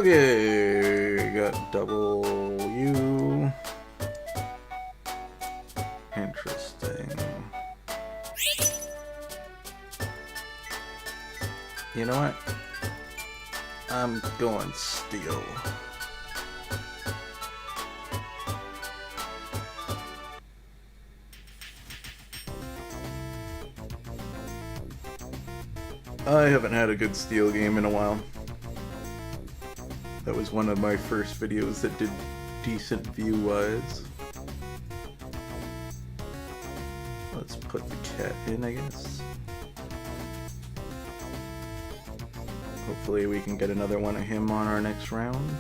Okay, got W. Interesting. You know what? I'm going steel. I haven't had a good steel game in a while. That was one of my first videos that did decent view-wise. Let's put the cat in, I guess. Hopefully we can get another one of him on our next round.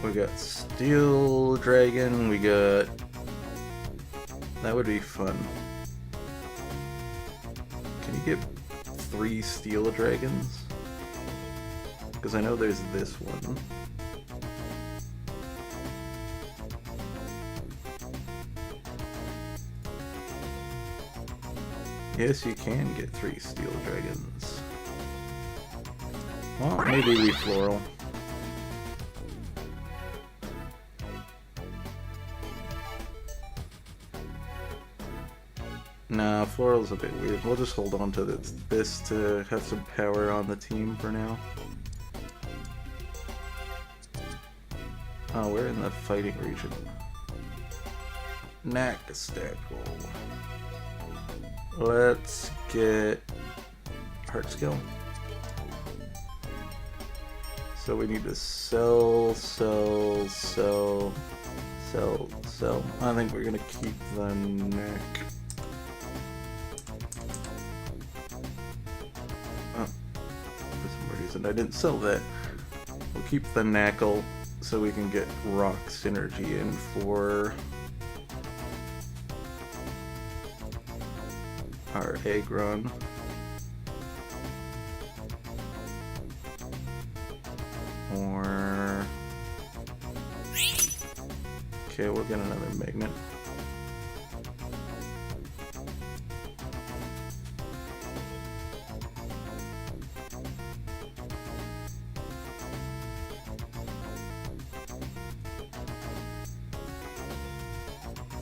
We got Steel Dragon, we got... That would be fun. Can you get 3 Steel Dragons? Because I know there's this one. Yes, you can get 3 Steel Dragons. Well, maybe we Floral. Nah, Floral's a bit weird. We'll just hold on to this to have some power on the team for now. Oh, we're in the fighting region. Nakastakle. Let's get Heart Skill. So we need to sell. I think we're gonna keep the neck. Oh, for some reason I didn't sell that. We'll keep the Knackle so we can get Rock Synergy in for our Aggron. Or... Okay, we'll get another Magnet.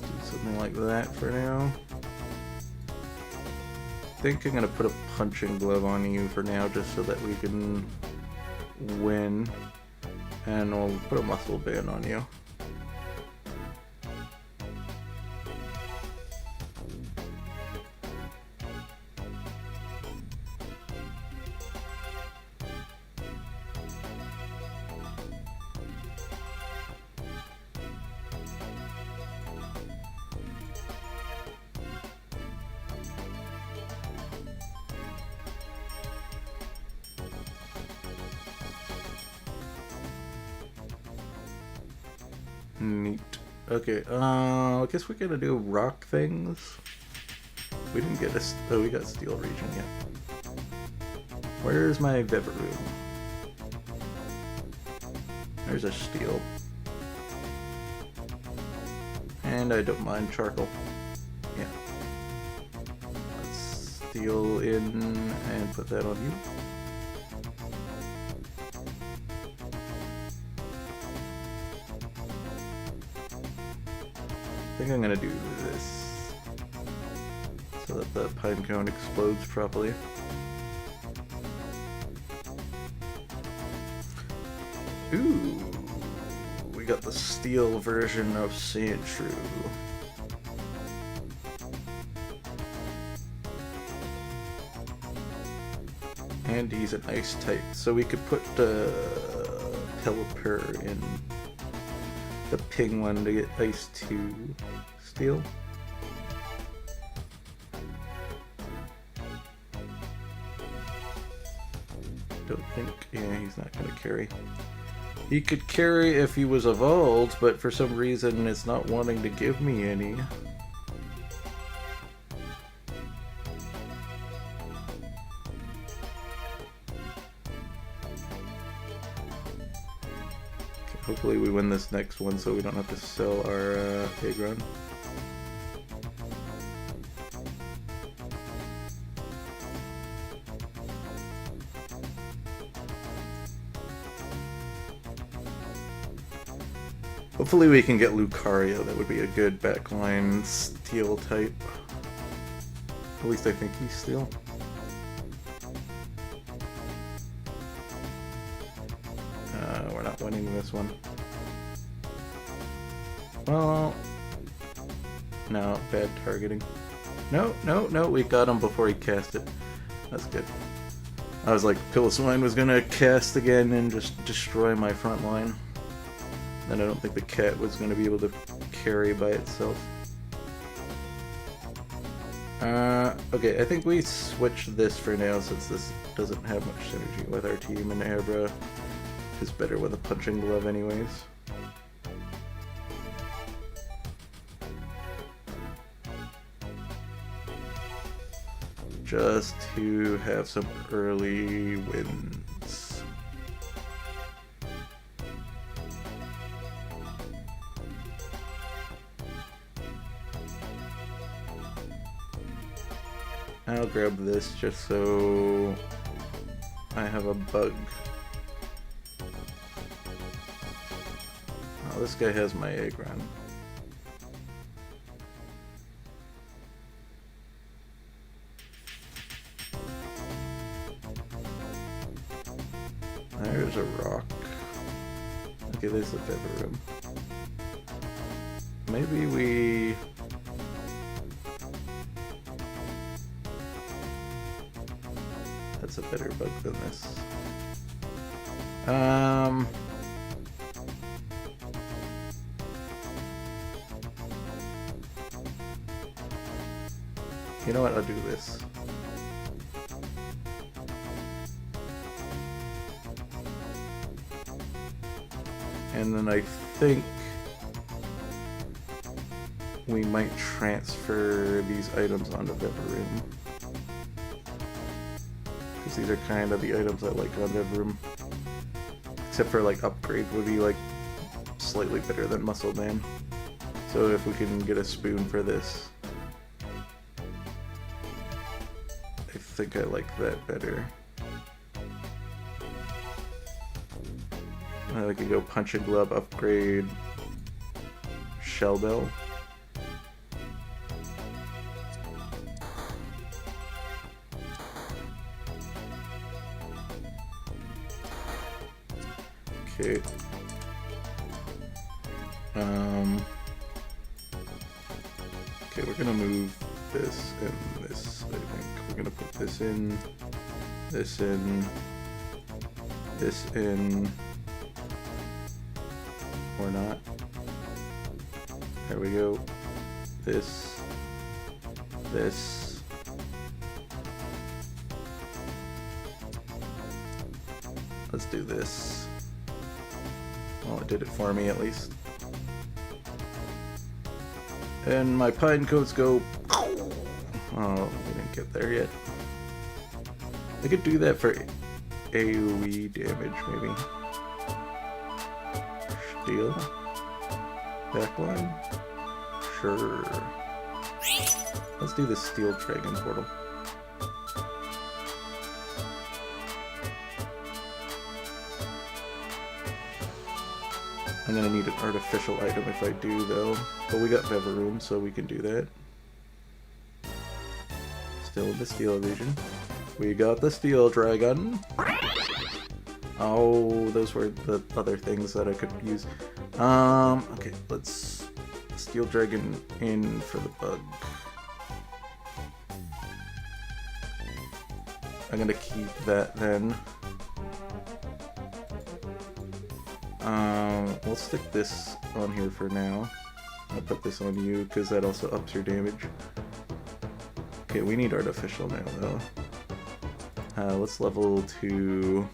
Do something like that for now. I think I'm gonna put a punching glove on you for now just so that we can win, and we'll put a muscle band on you. Neat. Okay, I guess we're gonna do rock things. We didn't get oh, we got Steel Region yet. Where's my Vivaroom? There's a Steel. And I don't mind Charcoal. Yeah. Let's Steel in and put that on you. I think I'm gonna do this so that the Pinecone explodes properly. Ooh, we got the steel version of Sandshrew. And he's an ice type, so we could put Pelipper in the ping one to get ice 2 steel. Don't think, yeah, he's not gonna carry. He could carry if he was evolved, but for some reason it's not wanting to give me any. Hopefully we win this next one so we don't have to sell our Aggron. Hopefully we can get Lucario. That would be a good backline steel type. At least I think he's steel. We're not winning this one. Well, no, bad targeting. No, no, no, we got him before he cast it. That's good. I was like, Piloswine was gonna cast again and just destroy my front line. And I don't think the cat was gonna be able to carry by itself. Okay, I think we switch this for now since this doesn't have much synergy with our team, and Abra is better with a punching glove anyways. Just to have some early wins. I'll grab this just so I have a bug. Oh, this guy has my Aggron. There's a rock. Okay, there's a Vivarium. Maybe we... That's a better bug than this. You know what? I'll do this. And then I think we might transfer these items onto Vivarium. Because these are kind of the items I like on Vivarium. Except for like upgrade would be like slightly better than Muscle Man. So if we can get a spoon for this, I think I like that better. I could go Punch and Glove, upgrade Shell Bell. Okay. Okay, we're gonna move this and this, I think. We're gonna put this in, this in, this in, or not. There we go. This, this. Let's do this. Well, it did it for me at least. And my pine coats go. Oh, we didn't get there yet. I could do that for AoE damage, maybe. Steel? Backline? Sure. Let's do the Steel Dragon Portal. I'm gonna need an artificial item if I do, though. But we got Vivarium, so we can do that. Still in the Steel region. We got the Steel Dragon. Oh, those were the other things that I could use. Okay, let's Steel Dragon in for the bug. I'm gonna keep that then. We'll stick this on here for now. I'll put this on you because that also ups your damage. Okay, we need artificial now though. Let's level to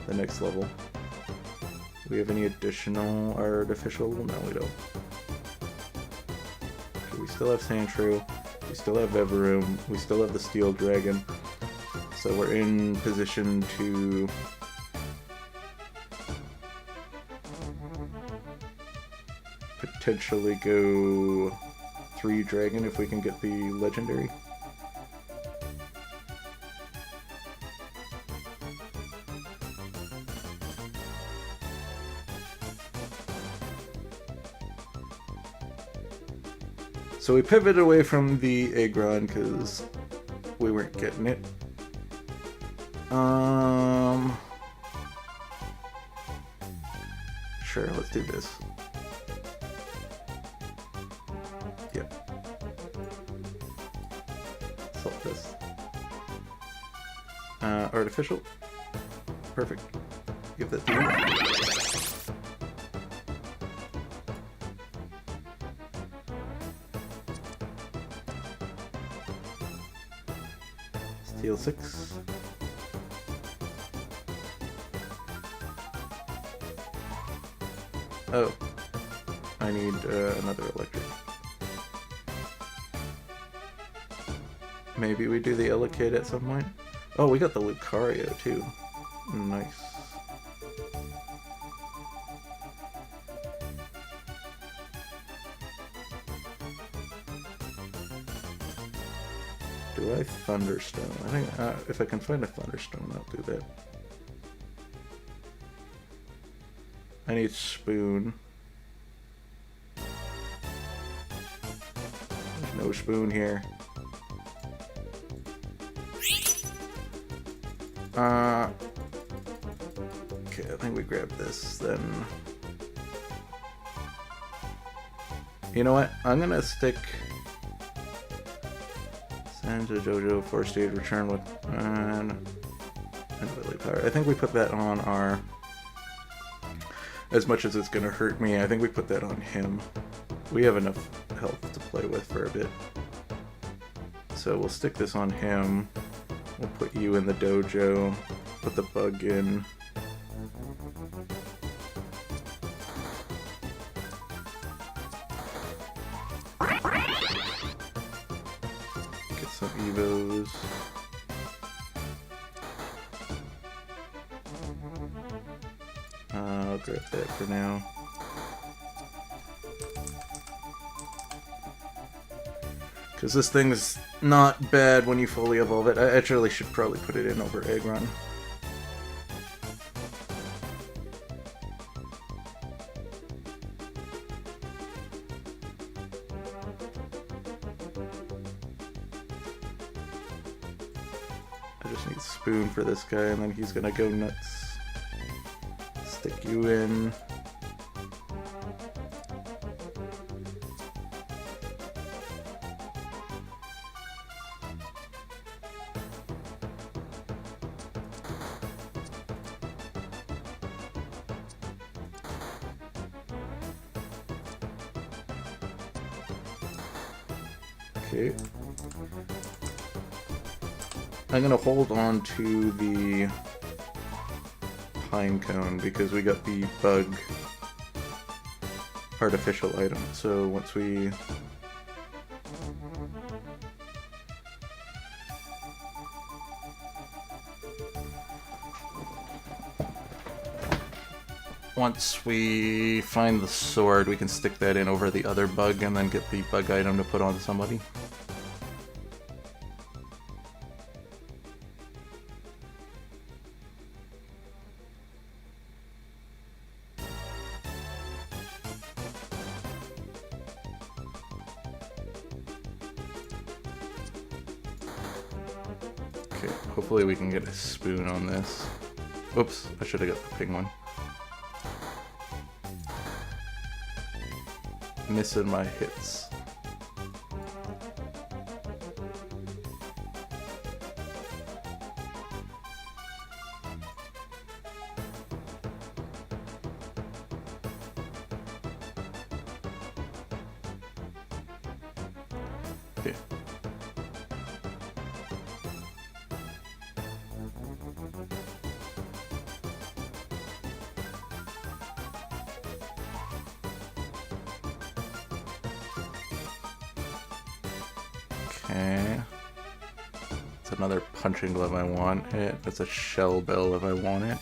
the next level. Do we have any additional artificial? No, we don't. Okay, we still have Sandshrew, we still have Vivarium, we still have the Steel Dragon. So we're in position to potentially go 3 Dragon if we can get the legendary. So we pivoted away from the Aggron because we weren't getting it. Sure, let's do this. Yep. Salt this. Artificial. Perfect. Give that to you. Steel 6. Oh, I need another electric. Maybe we do the Elekid at some point. Oh, we got the Lucario too. Nice. Do I Thunderstone? I think if I can find a Thunderstone, I'll do that. I need Spoon. There's no Spoon here. Okay, I think we grab this then. You know what? I'm gonna stick Send to Jojo, Force Stage, return with and Willy Power. I think we put that on our, as much as it's gonna hurt me, I think we put that on him. We have enough health to play with for a bit. So we'll stick this on him. We'll put you in the dojo, put the bug in. Get some evos. I'll grab that for now. Because this thing's not bad when you fully evolve it. I actually should probably put it in over Aggron. I just need Spoon for this guy, and then he's gonna go nuts. Stick you in. Okay. I'm gonna hold on to the Pine Cone because we got the bug artificial item. So once we find the sword, we can stick that in over the other bug and then get the bug item to put on somebody. Okay, hopefully we can get a Spoon on this. Oops, I should have got the pink one. Missing my hits. Okay. Okay. It's another punching glove I want it. It's a shell bell if I want it.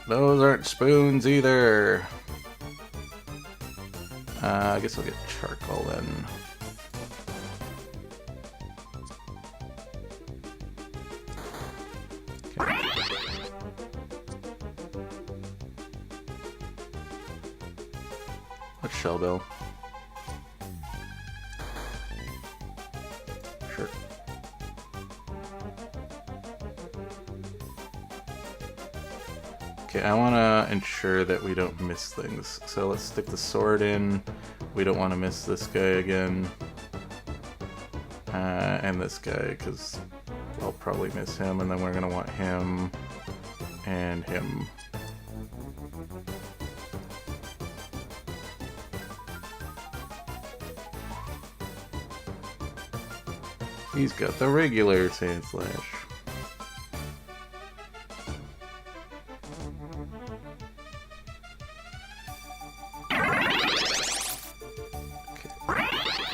Those aren't spoons either. I guess I'll get charcoal then. shell bell. Sure. Okay, I want to ensure that we don't miss things. So let's stick the sword in. We don't want to miss this guy again. And this guy, because I'll probably miss him, and then we're going to want him and him. He's got the regular Sandslash.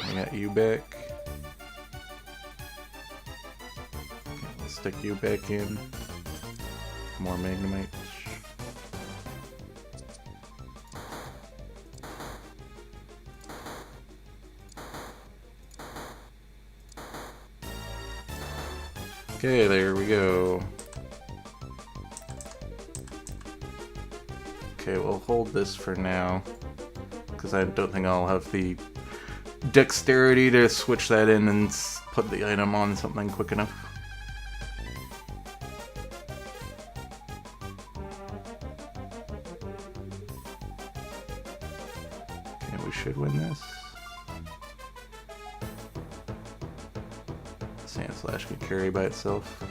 I got you back. Okay, let's stick you back in. More Magnemites. Okay, there we go. Okay, we'll hold this for now, because I don't think I'll have the dexterity to switch that in and put the item on something quick enough. Okay, we should win this. Sandslash can carry by itself.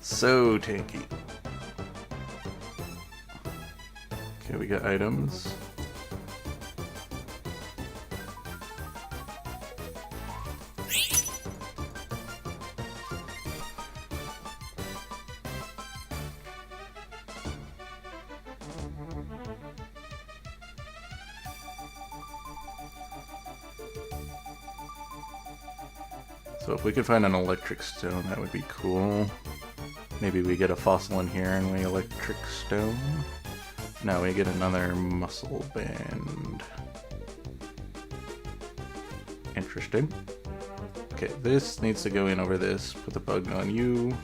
So tanky. Okay, we got items. So if we could find an electric stone, that would be cool. Maybe we get a fossil in here and we electric stone. Now we get another muscle band. Interesting. Okay, this needs to go in over this. Put the bug on you.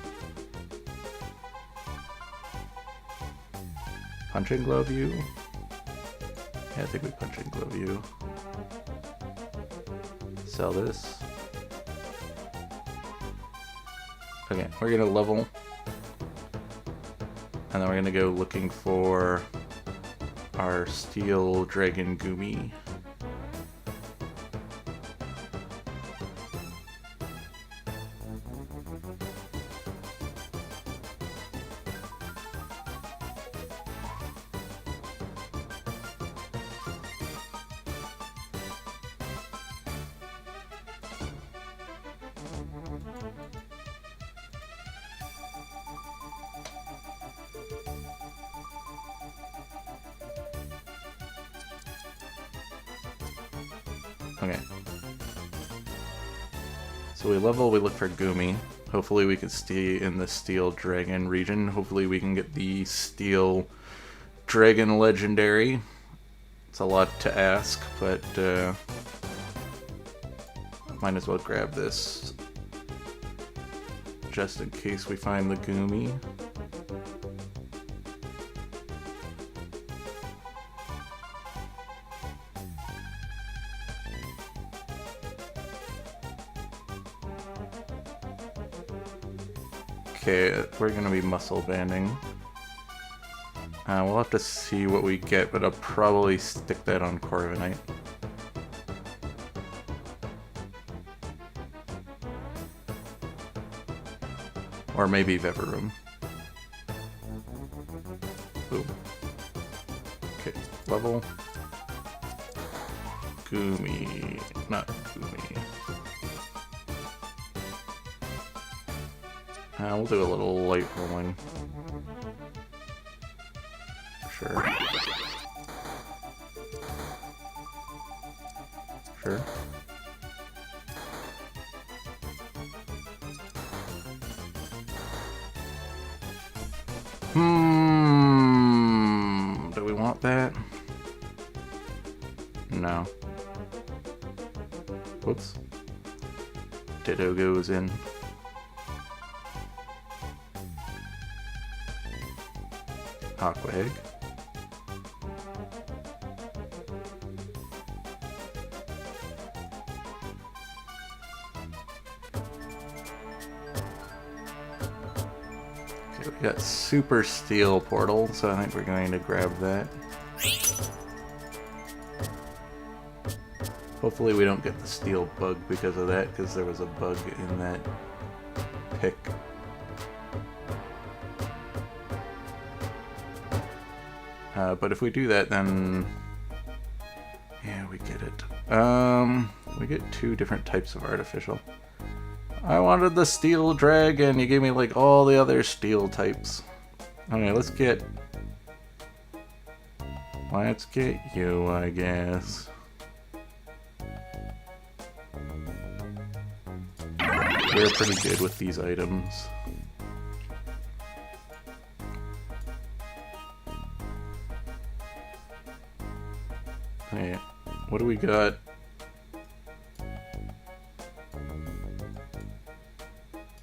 Punching glove you. Yeah, I think we punching glove you. Sell this. Okay, we're gonna level. And then we're gonna go looking for our steel dragon Gumi. Okay. So we level, we look for Gumi. Hopefully we can stay in the Steel Dragon region. Hopefully we can get the Steel Dragon Legendary. It's a lot to ask, but might as well grab this. Just in case we find the Gumi. Okay, we're gonna be muscle banding. We'll have to see what we get, but I'll probably stick that on Corviknight. Or maybe Vivaroom. Boom. Okay, level. Gumi. Not Gumi. We'll do a little light rolling. Sure. Sure. Do we want that? No. Whoops. Ditto goes in. Aqua Egg. Okay, we got super steel portal, so I think we're going to grab that. Hopefully we don't get the steel bug because of that, because there was a bug in that pick. But if we do that, then yeah, we get it. We get 2 different types of artificial. I wanted the steel dragon. You gave me like all the other steel types. Okay, let's get you, I guess. We're pretty good with these items. Okay, what do we got?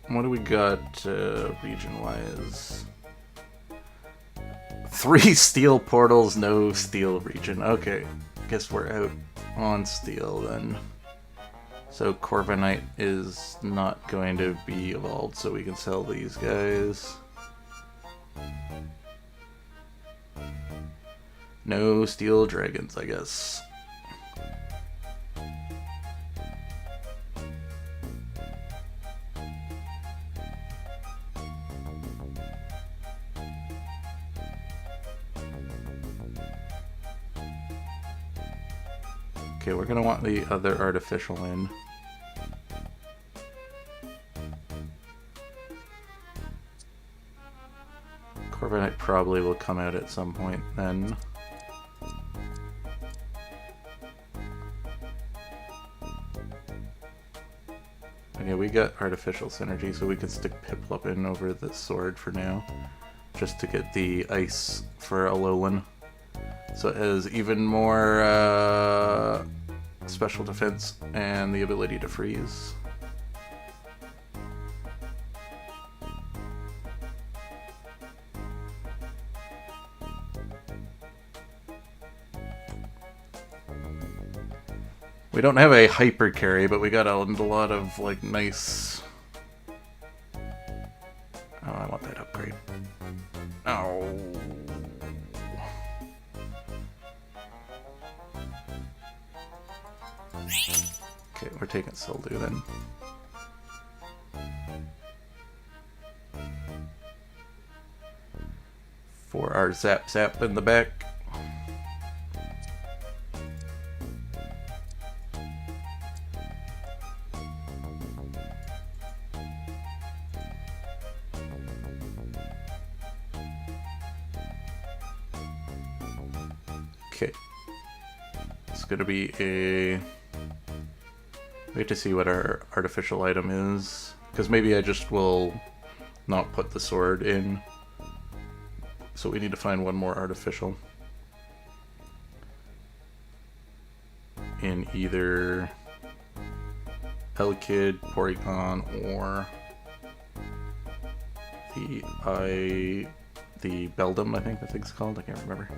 What do we got region-wise? 3 steel portals, no steel region. Okay, guess we're out on steel then. So Corviknight is not going to be evolved, so we can sell these guys. No steel dragons, I guess. Okay, we're gonna want the other artificial in. Corviknight probably will come out at some point then. Okay, we got artificial synergy, so we can stick Piplup in over the sword for now, just to get the ice for Alolan. So it has even more special defense and the ability to freeze. We don't have a hyper carry, but we got a lot of like nice. Oh, I want that upgrade. Oh. Okay, we're taking Soldu then. For our Zap Zap in the back. Okay. It's gonna be a... We have to see what our artificial item is, because maybe I just will not put the sword in. So we need to find one more artificial. In either Pelkid, Porygon, or the Beldum, I think the thing's called, I can't remember.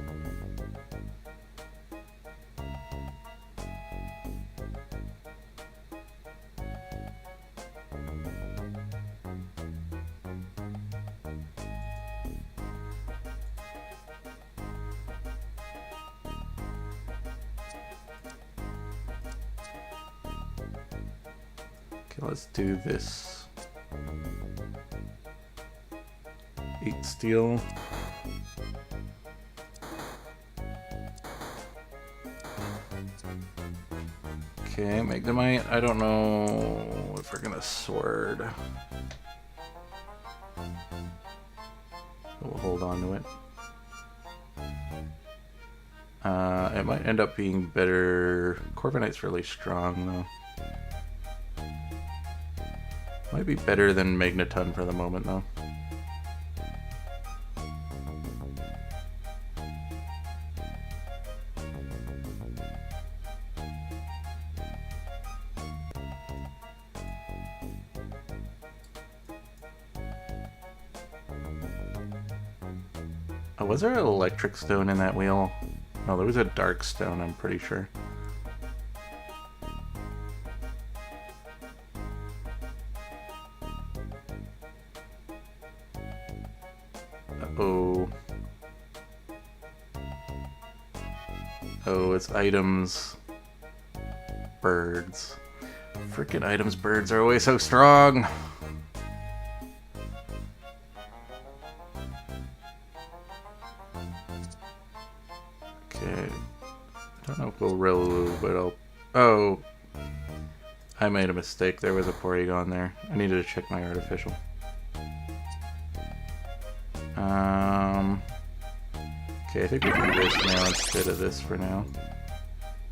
Okay, let's do this. 8 steel. Okay, Magnemite. I don't know if we're gonna sword. We'll hold on to it. It might end up being better. Corviknight's really strong though. Might be better than Magneton for the moment though. Oh, was there an electric stone in that wheel? No, there was a dark stone, I'm pretty sure. Uh-oh. Oh, it's items. Birds. Freaking items birds are always so strong. Okay. I don't know if we'll Riolu, but I'll... Oh. I made a mistake. There was a Porygon there. I needed to check my artificial. Okay, I think we can do this now instead of this for now.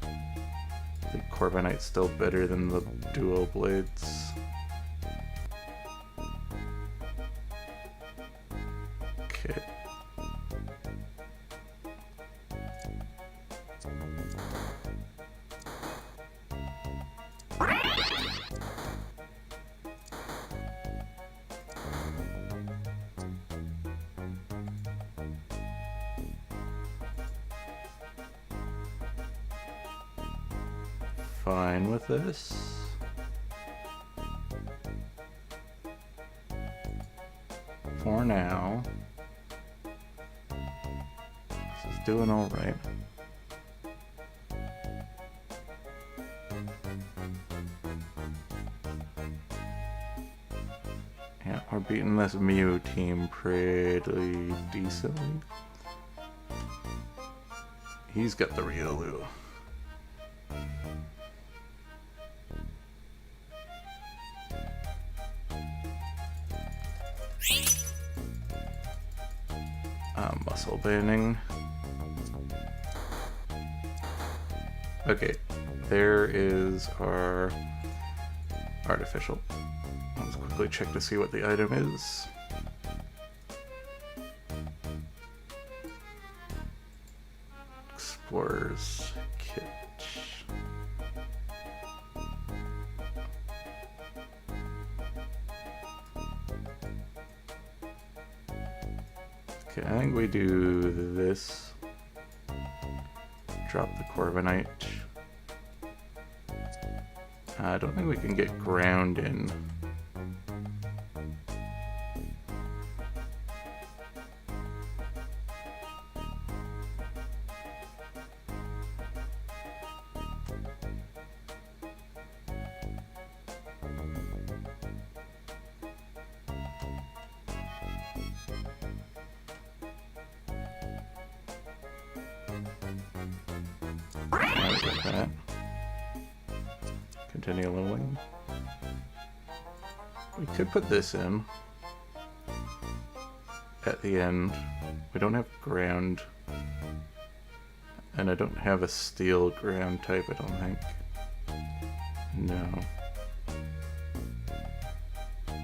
I think Corviknight's still better than the Duo Blades. Okay. Fine with this. For now. This is doing alright. Yeah, we're beating this Mew team pretty decently. He's got the Riolu. Muscle banding. Okay, there is our artificial. Let's quickly check to see what the item is. Explorer's Kit. Okay, I think we do this. Drop the Corviknight. I don't think we can get ground in. That. Continue leveling. We could put this in at the end. We don't have ground, and I don't have a steel ground type, I don't think. No.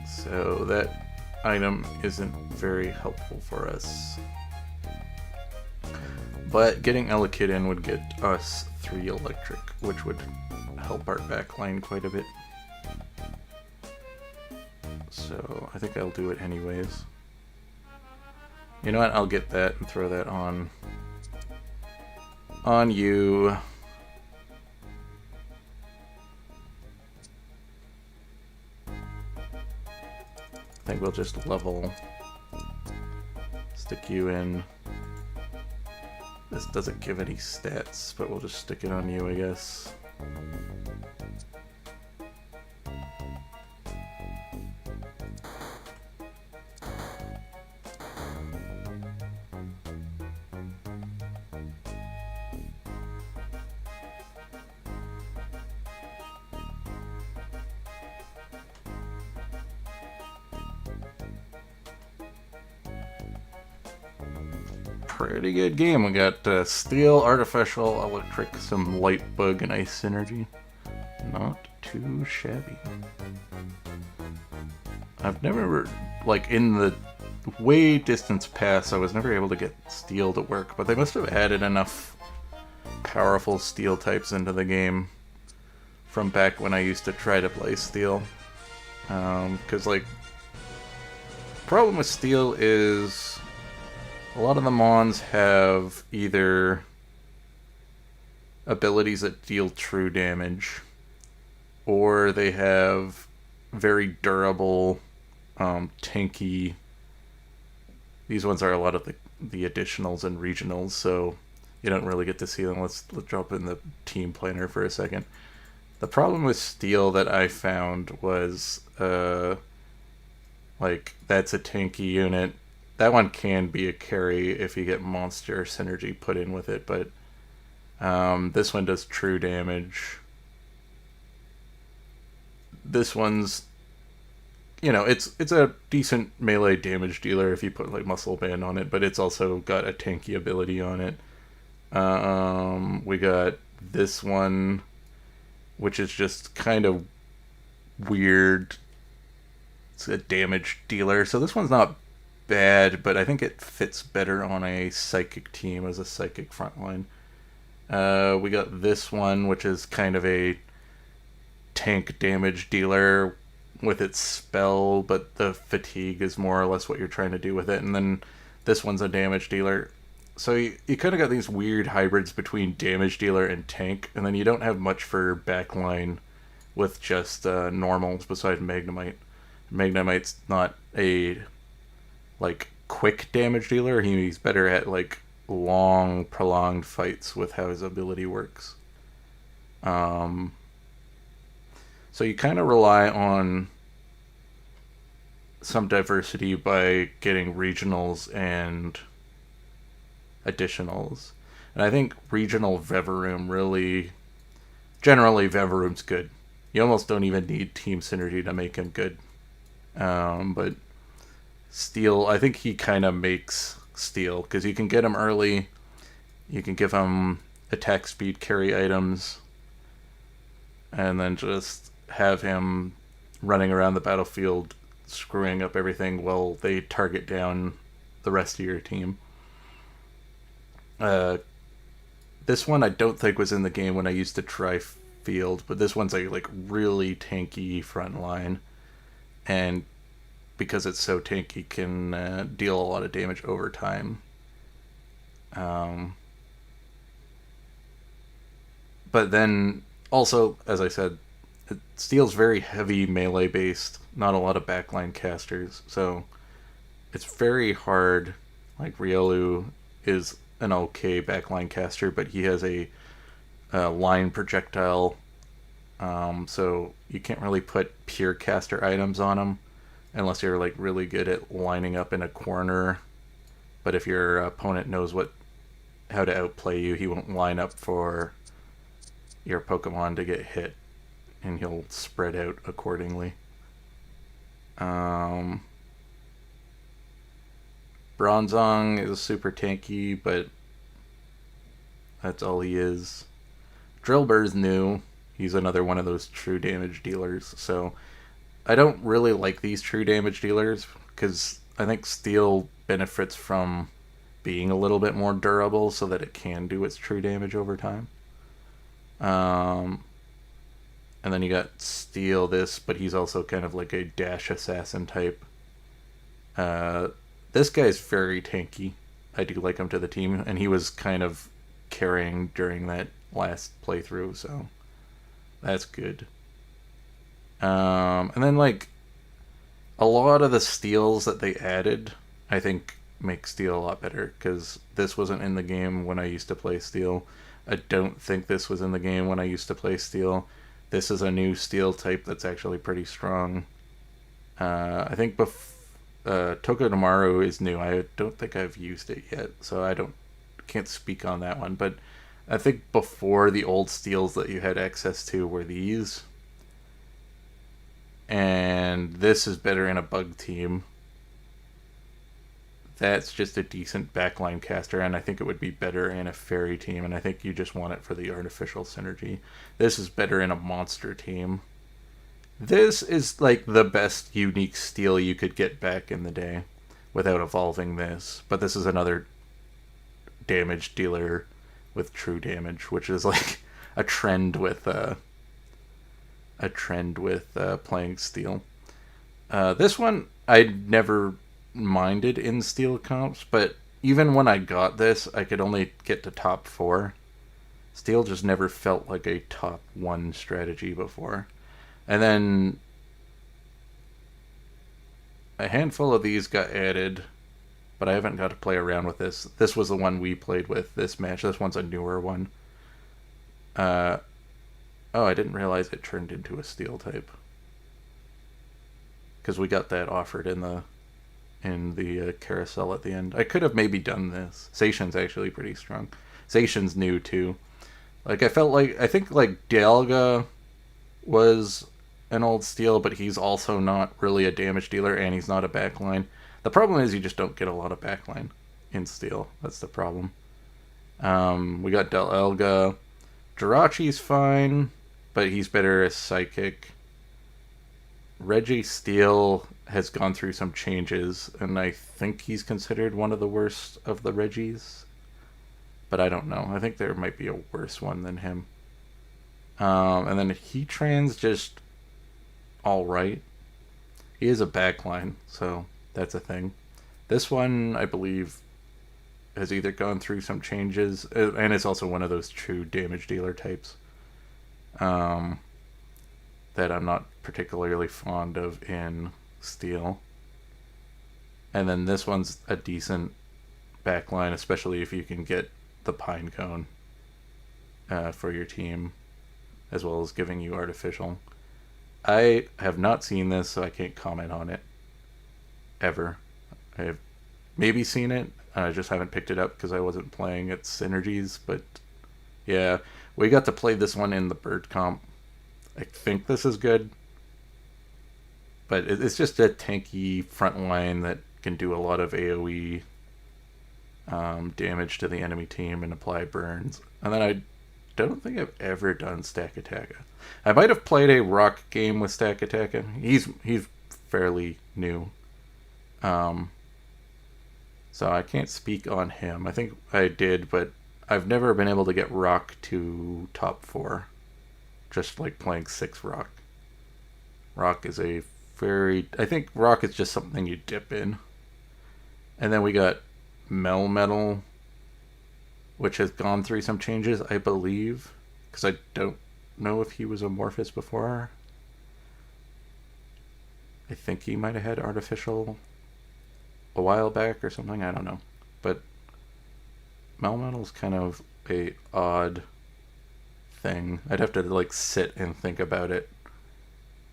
So that item isn't very helpful for us. But getting Elekid in would get us 3 electric, which would help our backline quite a bit. So I think I'll do it anyways. You know what? I'll get that and throw that on you. I think we'll just level, stick you in. This doesn't give any stats, but we'll just stick it on you, I guess. Pretty good game. We got Steel, Artificial, Electric, some Light Bug, and Ice Synergy. Not too shabby. I've never, like, in the way distance past, I was never able to get Steel to work, but they must have added enough powerful Steel types into the game from back when I used to try to play Steel. Because, like, the problem with Steel is a lot of the Mons have either abilities that deal true damage, or they have very durable, tanky These ones are a lot of the additionals and regionals, so you don't really get to see them. Let's drop in the team planner for a second. The problem with Steel that I found was, like, that's a tanky unit. That one can be a carry if you get monster synergy put in with it, but this one does true damage. This one's, you know, it's a decent melee damage dealer if you put like muscle band on it, but it's also got a tanky ability on it. We got this one, which is just kind of weird. It's a damage dealer, so this one's not bad, but I think it fits better on a psychic team as a psychic frontline. We got this one, which is kind of a tank damage dealer with its spell, but the fatigue is more or less what you're trying to do with it. And then this one's a damage dealer. So you kind of got these weird hybrids between damage dealer and tank, and then you don't have much for backline with just normals besides Magnemite. Magnemite's not a like quick damage dealer. He's better at like long, prolonged fights with how his ability works. So you kind of rely on some diversity by getting regionals and additionals. And I think regional Vevaroom really... Generally, Vevaroom's good. You almost don't even need team synergy to make him good. But Steel, I think he kind of makes Steel, because you can get him early, you can give him attack speed carry items, and then just have him running around the battlefield screwing up everything while they target down the rest of your team. This one I don't think was in the game when I used to try field, but this one's a like really tanky front line, and because it's so tanky, can deal a lot of damage over time. But then also, as I said, Steel's very heavy melee based, not a lot of backline casters, so it's very hard. Like Riolu is an okay backline caster, but he has a line projectile, so you can't really put pure caster items on him unless you're like really good at lining up in a corner. But if your opponent knows how to outplay you, he won't line up for your Pokemon to get hit, and he'll spread out accordingly. Bronzong is super tanky, but that's all he is. Drillbur's new. He's another one of those true damage dealers. So I don't really like these true damage dealers, because I think Steel benefits from being a little bit more durable so that it can do its true damage over time. And then you got Steel this, but he's also kind of like a dash assassin type. This guy's very tanky. I do like him to the team, and he was kind of carrying during that last playthrough, so that's good. And then like a lot of the steals that they added, I think make Steel a lot better, because this wasn't in the game when I used to play Steel. I don't think this was in the game when I used to play Steel. This is a new Steel type that's actually pretty strong. I think Togedemaru is new. I don't think I've used it yet, so can't speak on that one. But I think before, the old Steels that you had access to were these. And this is better in a bug team. That's just a decent backline caster, and I think it would be better in a fairy team, and I think you just want it for the artificial synergy. This is better in a monster team. This is like the best unique Steel you could get back in the day without evolving this. But this is another damage dealer with true damage, which is like a trend with playing Steel. This one I never minded in Steel comps, but even when I got this, I could only get to top 4. Steel just never felt like a top 1 strategy before. And then a handful of these got added, but I haven't got to play around with this. This was the one we played with this match. This one's a newer one. Oh, I didn't realize it turned into a steel type. Because we got that offered in the carousel at the end. I could have maybe done this. Zacian's actually pretty strong. Zacian's new too. Like I think like Dialga was an old steel, but he's also not really a damage dealer, and he's not a backline. The problem is you just don't get a lot of backline in steel. That's the problem. We got Dialga. Jirachi's fine, but he's better as Psychic. Registeel has gone through some changes, and I think he's considered one of the worst of the Regis. But I don't know. I think there might be a worse one than him. And then Heatran's just alright. He is a backline, so that's a thing. This one, I believe, has either gone through some changes, and it's also one of those true damage dealer types that I'm not particularly fond of in Steel. And then this one's a decent backline, especially if you can get the Pinecone for your team, as well as giving you Artificial. I have not seen this, so I can't comment on it ever. I have maybe seen it, I just haven't picked it up because I wasn't playing its synergies. But yeah, we got to play this one in the bird comp. I think this is good, but it's just a tanky front line that can do a lot of AoE damage to the enemy team and apply burns. And then I don't think I've ever done Stack Attacka. I might have played a rock game with Stack Attacka. He's fairly new, so I can't speak on him. I think I did, but I've never been able to get rock to top 4. Just like playing 6 rock. Rock is I think rock is just something you dip in. And then we got Melmetal, which has gone through some changes, I believe. Because I don't know if he was Amorphous before. I think he might have had Artificial a while back or something. I don't know. But Melmetal's kind of a odd thing. I'd have to like sit and think about it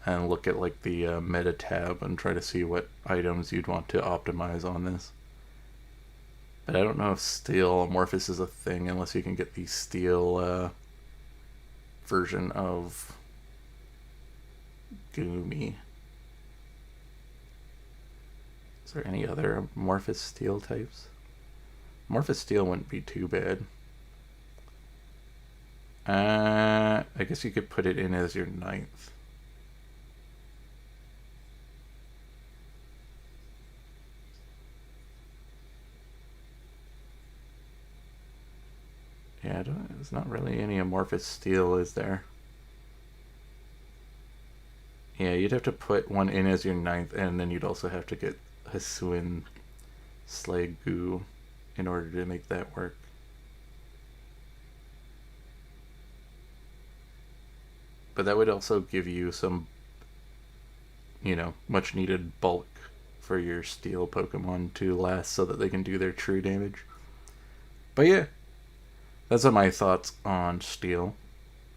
and look at like the meta tab and try to see what items you'd want to optimize on this. But I don't know if Steel Amorphous is a thing unless you can get the Steel version of Goomy. Is there any other Amorphous Steel types? Amorphous Steel wouldn't be too bad. I guess you could put it in as your 9th. Yeah, there's not really any Amorphous Steel, is there? Yeah, you'd have to put one in as your 9th, and then you'd also have to get Hisuian Sliggoo in order to make that work. But that would also give you some, much needed bulk for your Steel Pokemon to last so that they can do their true damage. But yeah, that's my thoughts on Steel.